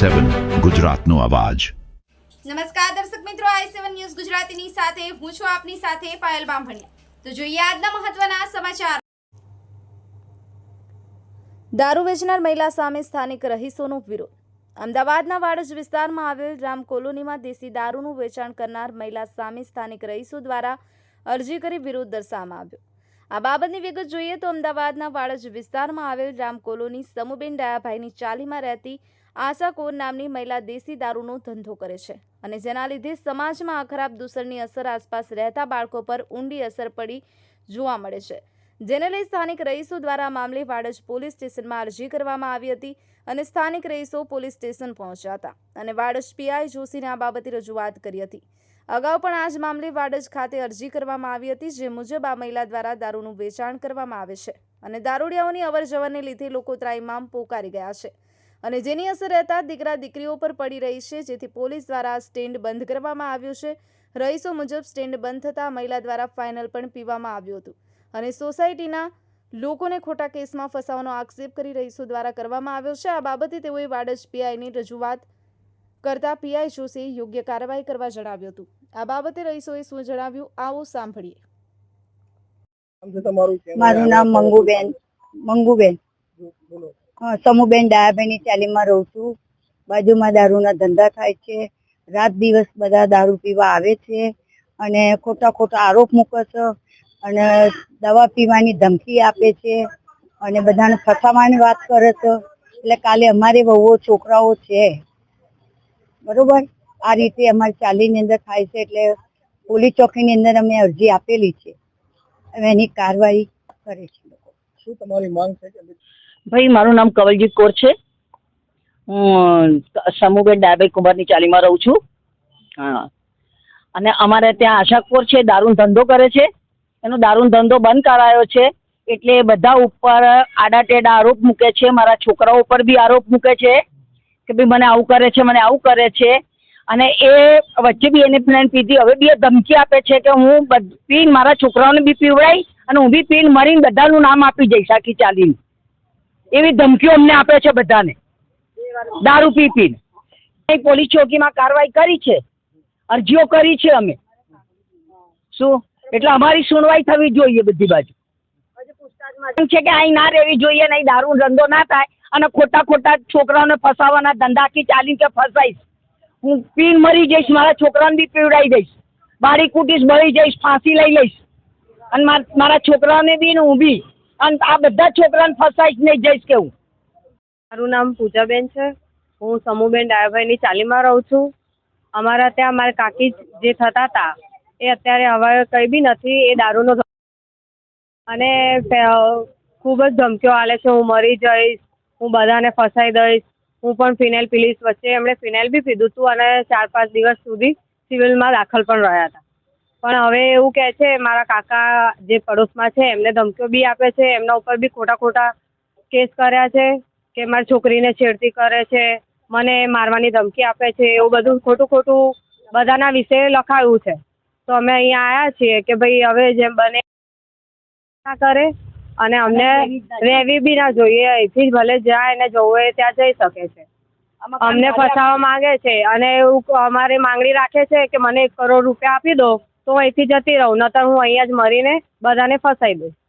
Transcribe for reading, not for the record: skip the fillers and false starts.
i7 ગુજરાતનો અવાજ। નમસ્કાર દર્શક મિત્રો, i7 ન્યૂઝ ગુજરાતીની સાથે હું છું આપની સાથે પાયલ બામભણિયા। તો જોઈએ આજના મહત્વના સમાચાર। દારૂ વેચનાર મહિલા સામે સ્થાનિક રહીશોનો વિરોધ। અમદાવાદના વાડજ વિસ્તારમાં આવેલ રામ કોલોનીમાં દેશી દારૂનું વેચાણ કરનાર મહિલા સામે સ્થાનિક રહીશો દ્વારા અરજી કરી વિરોધ દર્શાવવામાં આવ્યો। આ બાબતની વિગત જોઈએ તો અમદાવાદના વાડજ વિસ્તારમાં આવેલ રામ કોલોની સમુબેન ડાયાભાઈની ચાલીમાં રહેતી આશા કૌર નામની મહિલા દેશી દારૂનો ધંધો કરે છે અને જેના લીધે સમાજમાં આ ખરાબ દૂષણની અસર આસપાસ રહેતા બાળકો પર ઊંડી અસર પડી જોવા મળે છે, જેને લઈ સ્થાનિક રહીશો દ્વારા મામલે વાડજ પોલીસ સ્ટેશનમાં અરજી કરવામાં આવી હતી અને સ્થાનિક રહીશો પોલીસ સ્ટેશન પહોંચ્યા હતા અને વાડજ પીઆઈ જોશીને આ બાબતે રજૂઆત કરી હતી। અગાઉ પણ આ જ મામલે વાડજ ખાતે અરજી કરવામાં આવી હતી, જે મુજબ આ મહિલા દ્વારા દારૂનું વેચાણ કરવામાં આવે છે અને દારૂડિયાઓની અવરજવરને લીધે લોકો ત્રાહિમામ પોકારી ગયા છે અને જેની અસર રહેતા દીકરા દીકરીઓ પર પડી રહી છે, જેથી પોલીસ દ્વારા સ્ટેન્ડ બંધ કરવામાં આવ્યું છે। રહીશો મુજબ સ્ટેન્ડ બંધ થતાં મહિલા દ્વારા ફાઇનલ પણ પીવામાં આવ્યું હતું અને સોસાયટીના લોકોને ખોટા કેસમાં ફસાવાનો આક્ષેપ કરી રહીશો દ્વારા કરવામાં આવ્યો છે। આ બાબતે તેઓએ વાડજ પીઆઈની રજૂઆત કરતા પીઆઈ જોશીએ યોગ્ય કાર્યવાહી કરવા જણાવ્યું હતું। આ બાબતે રહીશોએ શું જણાવ્યું, આવો સાંભળીએ। મારું નામ મંગુબેન સમુબેન ડાયાભાઈની ચાલીમાં રહું છું। બાજુમાં દારૂના ધંધા થાય છે। રાત દિવસ બધા દારૂ પીવા આવે છે અને ખોટા ખોટા આરોપ મૂકે છે અને દવા પીવાની ધમકી આપે છે અને બધાને ફસાવાની વાત કરે છે। એટલે કાલે અમારે વહુઓ છોકરાઓ છે, બરોબર, આ રીતે અમારી ચાલીની અંદર થાય છે। એટલે પોલીસ ચોકીની અંદર અમે અરજી આપેલી છે, હવે એની કાર્યવાહી કરે છે લોકો। શું તમારી માંગ છે? ભાઈ, મારું નામ કવલજીત કૌર છે। હું સમુબેન ડાયાભાઈ કુમારની ચાલીમાં રહું છું। હા, અને અમારે ત્યાં આશા કૌર છે, દારૂનો ધંધો કરે છે। એનો દારૂનો ધંધો બંધ કરાયો છે એટલે બધા ઉપર આડા ટેડા આરોપ મૂકે છે। મારા છોકરાઓ ઉપર બી આરોપ મૂકે છે કે ભાઈ મને આવું કરે છે, મને આવું કરે છે। અને એ વચ્ચે બી એને પ્લેન પીધી, હવે બી એ ધમકી આપે છે કે હું પીને મારા છોકરાઓને બી પીવડાવી અને હું બી પીને મરીને બધાનું નામ આપી જઈશ આખી ચાલીને, એવી ધમકીઓ અમને આપે છે બધાને, દારૂ પી પીને। પોલીસ ચોકીમાં કાર્યવાહી કરી છે, અરજીઓ કરી છે અમે, શું એટલે અમારી સુનવાઈ થવી જોઈએ બધી બાજુ છે કે અહીં ના રહેવી જોઈએ, નહીં દારૂ ધંધો ના થાય અને ખોટા ખોટા છોકરાઓને ફસાવાના ધંધા આખી ચાલી કે ફસાઈશ, હું પીને મરી જઈશ, મારા છોકરાને બી પીવડાવી દઈશ, બાળી કૂટીશ, બળી જઈશ, ફાંસી લઈ લઈશ અને મારા છોકરાને બી ને હું બી, અને આ બધા છોકરાને ફસાઈશ નહીં જઈશ કે હું। મારું નામ પૂજાબેન છે। હું સમુબેન ડાયાભાઈની ચાલીમાં રહું છું। અમારા ત્યાં મારા કાકી જે થતા હતા એ અત્યારે હવે કંઈ બી નથી। એ દારૂનો અને ખૂબ જ ધમકીઓ આલે છે, હું મરી જઈશ, હું બધાને ફસાઈ દઈશ, હું પણ ફિનાઇલ પી લઈશ। વચ્ચે એમણે ફિનાઇલ બી પીધું હતું અને 4-5 દિવસ સુધી સિવિલમાં દાખલ પણ રહ્યા હતા। પણ હવે એવું કહે છે, મારા કાકા જે પડોશમાં છે એમને ધમકીઓ બી આપે છે, એમના ઉપર બી ખોટા ખોટા કેસ કર્યા છે કે મારી છોકરીને છેડતી કરે છે, મને મારવાની ધમકી આપે છે, એવું બધું ખોટું ખોટું બધાના વિશે લખાયું છે। તો અમે અહીંયા આવ્યા છીએ કે ભાઈ હવે જેમ બને ના કરે અને અમને રહેવી બી ના જોઈએ, અહીંથી જ ભલે જાય ને જવું હોય ત્યાં જઈ શકે છે। અમને ફસાવા માંગે છે અને એવું અમારી માંગણી રાખે છે કે મને 1 કરોડ રૂપિયા આપી દો તો હું અહીંથી જતી રહું, નહીતર હું અહીંયા જ મરીને બધાને ફસાઈ દઈશ।